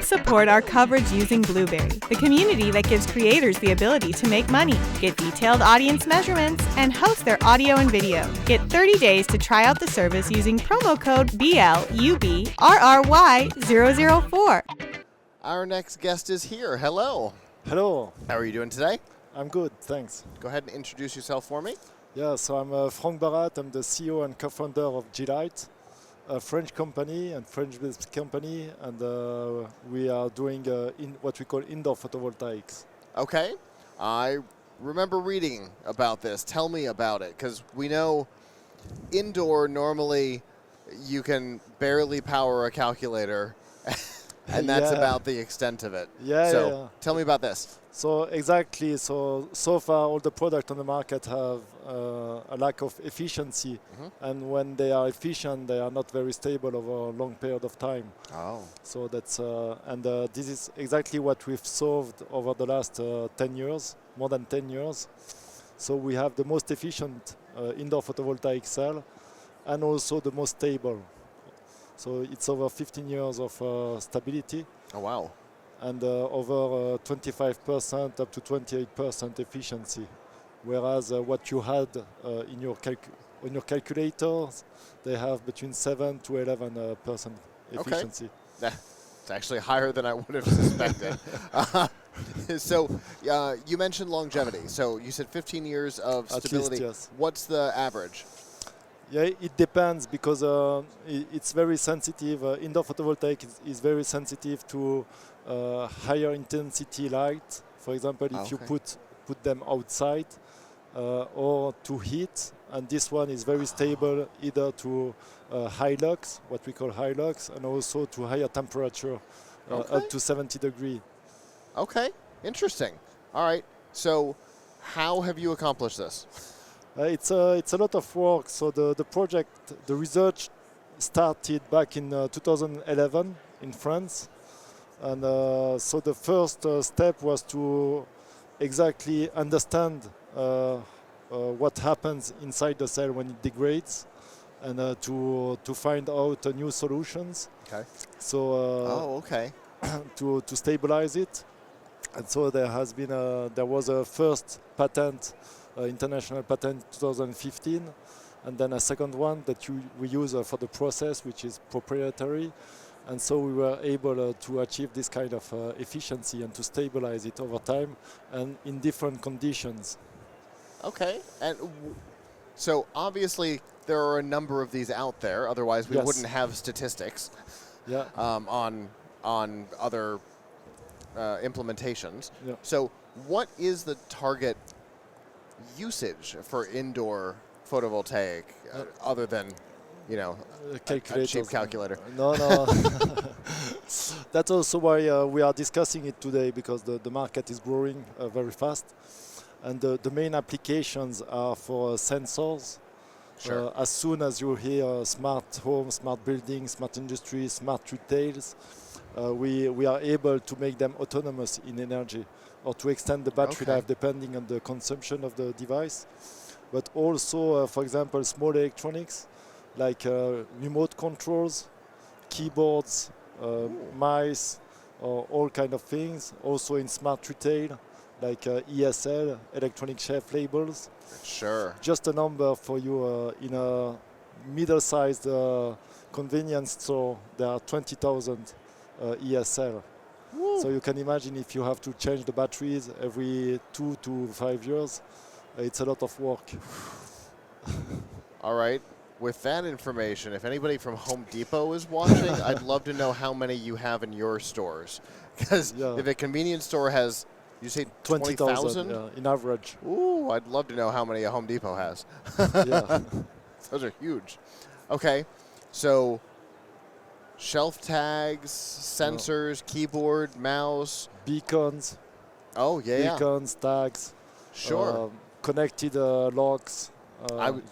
Help support our coverage using Blueberry, the community that gives creators the ability to make money, get detailed audience measurements, and host their audio and video. Get 30 days to try out the service using promo code BLUBRRY004. Our next guest is here. Hello. Hello. How are you doing today? I'm good, thanks. Go ahead and introduce yourself for me. Yeah, so I'm Franck Barath. I'm the CEO and co-founder of G-Lyte, a French company and French-based company, and we are doing what we call indoor photovoltaics. Okay. I remember reading about this. Tell me about it, because we know indoor normally you can barely power a calculator, and that's about the extent of it. So tell me about this. So exactly, so far all the products on the market have a lack of efficiency, and when they are efficient, they are not very stable over a long period of time. Oh. So that's, this is exactly what we've solved over the last 10 years, more than 10 years. So we have the most efficient indoor photovoltaic cell, and also the most stable. So it's over 15 years of stability. Oh, wow. And over 25% up to 28% efficiency. Whereas what you had in your calculators, they have between 7 to 11% efficiency. Okay. It's actually higher than I would have suspected. So you mentioned longevity. So you said 15 years of stability. At least, yes. What's the average? Yeah, it depends because it's very sensitive. Indoor photovoltaic is very sensitive to higher intensity light. For example, if you put them outside or to heat, and this one is very stable either to high lux, what we call high lux, and also to higher temperature, up to 70 degrees. Okay, interesting. All right, so how have you accomplished this? It's a lot of work. So the project, the research started back in 2011 in France. And so the first step was to exactly understand what happens inside the cell when it degrades, and to find out new solutions. Okay. So to stabilize it. And so there was a first patent, international patent 2015, and then a second one that we use for the process, which is proprietary. And so we were able to achieve this kind of efficiency and to stabilize it over time and in different conditions. Okay, and so obviously there are a number of these out there, otherwise we wouldn't have statistics on other implementations. Yeah. So what is the target usage for indoor photovoltaic other than, you know, a cheap calculator? No. That's also why we are discussing it today, because the market is growing very fast. And the main applications are for sensors. Sure. As soon as you hear smart home, smart building, smart industry, smart retails, we are able to make them autonomous in energy, or to extend the battery life depending on the consumption of the device. But also, for example, small electronics like remote controls, keyboards, mice, or all kind of things. Also in smart retail, like ESL, electronic shelf labels. Sure. Just a number for you, in a middle-sized convenience store, there are 20,000 ESL. Woo. So you can imagine if you have to change the batteries every 2 to 5 years, it's a lot of work. All right. With that information, if anybody from Home Depot is watching, I'd love to know how many you have in your stores. Because if a convenience store has, you say 20,000? In average. Ooh, I'd love to know how many a Home Depot has. Those are huge. Okay, so shelf tags, sensors, keyboard, mouse. Beacons. Oh, Beacons, tags. Sure. Connected locks.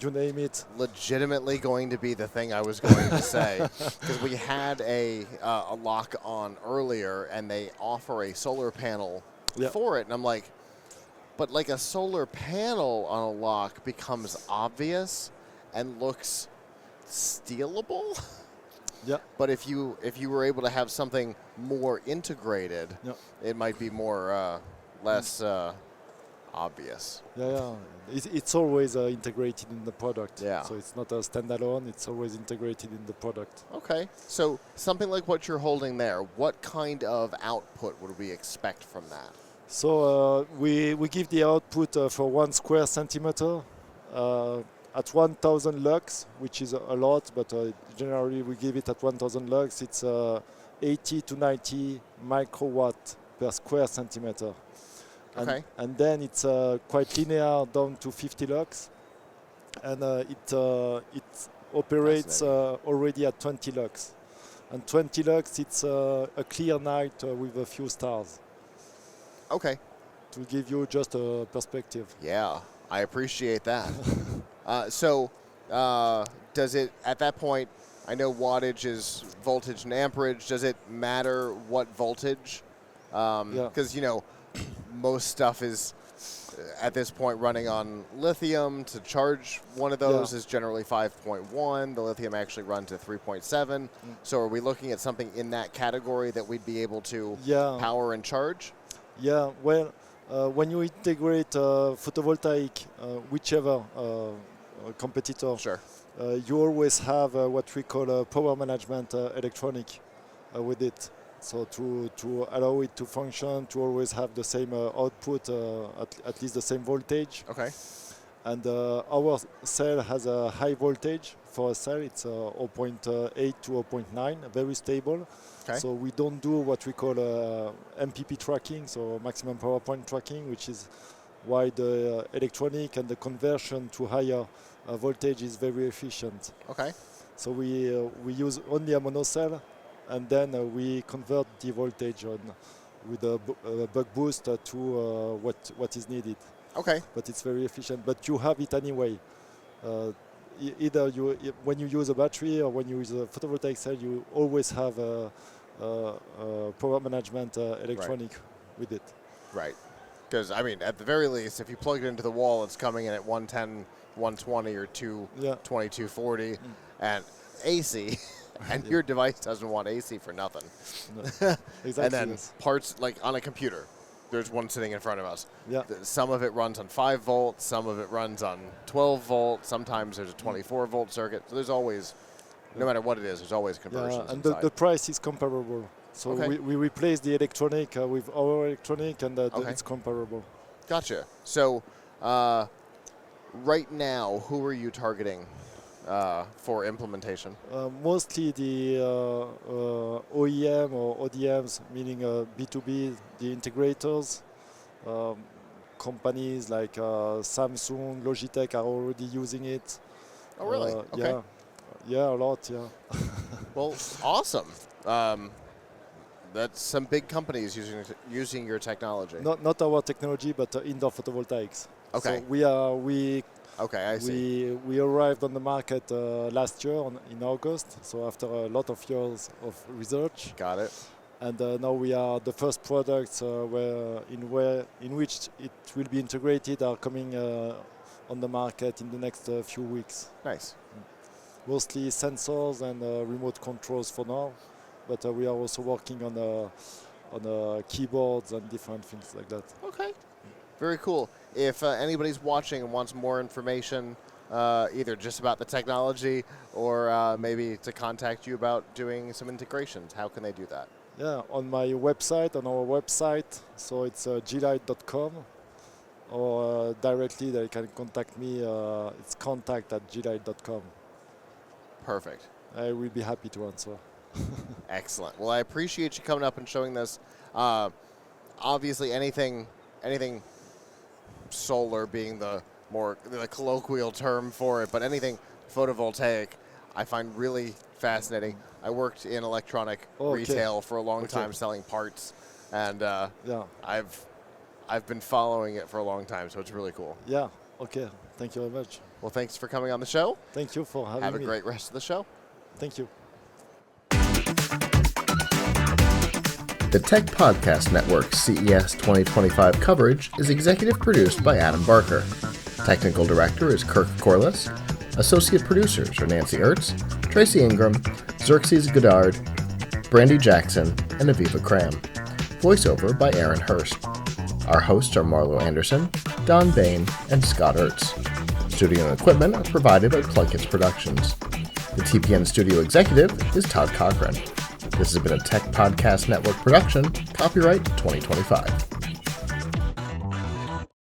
You name it. Legitimately going to be the thing I was going to say, because we had a lock on earlier, and they offer a solar panel for it, and I'm like, but like a solar panel on a lock becomes obvious and looks stealable. Yeah. But if you were able to have something more integrated, it might be more less obvious. Yeah. It's always integrated in the product. Yeah. So it's not a standalone. It's always integrated in the product. Okay. So something like what you're holding there, what kind of output would we expect from that? So we give the output for 1 square centimeter at 1,000 lux, which is a lot, but generally we give it at 1,000 lux. It's 80 to 90 microwatt per square centimeter. Okay. And then it's quite linear down to 50 lux, and it operates already at 20 lux. And 20 lux, it's a clear night with a few stars. Okay. To give you just a perspective. Yeah, I appreciate that. So does it, at that point, I know wattage is voltage and amperage. Does it matter what voltage? Because, you know, most stuff is, at this point, running on lithium. To charge one of those is generally 5.1. The lithium actually runs to 3.7. So are we looking at something in that category that we'd be able to power and charge? Yeah, well, when you integrate photovoltaic, whichever competitor, you always have what we call a power management electronic with it. So to allow it to function, to always have the same output, at least the same voltage. Okay. And our cell has a high voltage. For a cell, it's 0.8 to 0.9, very stable. Okay. So we don't do what we call MPP tracking, so maximum power point tracking, which is why the electronic and the conversion to higher voltage is very efficient. Okay. So we use only a monocell, and then we convert the voltage on with a buck boost to what is needed. Okay. But it's very efficient. But you have it anyway. Either when you use a battery or when you use a photovoltaic cell, you always have a power management electronic with it. Right. Because, I mean, at the very least, if you plug it into the wall, it's coming in at 110, 120, or 220, 240, and AC. And your device doesn't want AC for nothing. No. Exactly. And then parts, like on a computer, there's one sitting in front of us. Yeah. Some of it runs on 5 volts, some of it runs on 12 volts, sometimes there's a 24 volt circuit. So there's always, no matter what it is, there's always conversions. Yeah, and the price is comparable. So we replace the electronic with our electronic, and it's comparable. Gotcha. So right now, who are you targeting for implementation? Mostly the OEM or ODMs, meaning B2B, the integrators. Companies like Samsung, Logitech are already using it. Oh, really? Okay. Yeah, a lot, yeah. Well, awesome. That's some big companies using your technology. Not our technology, but indoor photovoltaics. Okay. So Okay, I see. We arrived on the market last year in August, so after a lot of years of research. Got it. And now we are the first products in which it will be integrated are coming on the market in the next few weeks. Nice. Mostly sensors and remote controls for now, but we are also working on keyboards and different things like that. Okay. Very cool. If anybody's watching and wants more information, either just about the technology or maybe to contact you about doing some integrations, how can they do that? Yeah, on our website, so it's G-Lyte.com, or directly they can contact me, it's contact@G-Lyte.com. Perfect. I will be happy to answer. Excellent. Well, I appreciate you coming up and showing this. Obviously, anything solar being the colloquial term for it, but anything photovoltaic I find really fascinating. I worked in electronic retail for a long time selling parts, and I've been following it for a long time, so it's really cool. Yeah, okay. Thank you very much. Well, thanks for coming on the show. Thank you for having me. Have a great rest of the show. Thank you. The Tech Podcast Network's CES 2025 coverage is executive produced by Adam Barker. Technical director is Kirk Corliss. Associate producers are Nancy Ertz, Tracy Ingram, Xerxes Goddard, Brandy Jackson, and Aviva Cram. Voiceover by Aaron Hurst. Our hosts are Marlo Anderson, Don Bain, and Scott Ertz. Studio and equipment are provided by PLUGHITZ Productions. The TPN studio executive is Todd Cochran. This has been a Tech Podcast Network production, copyright 2025.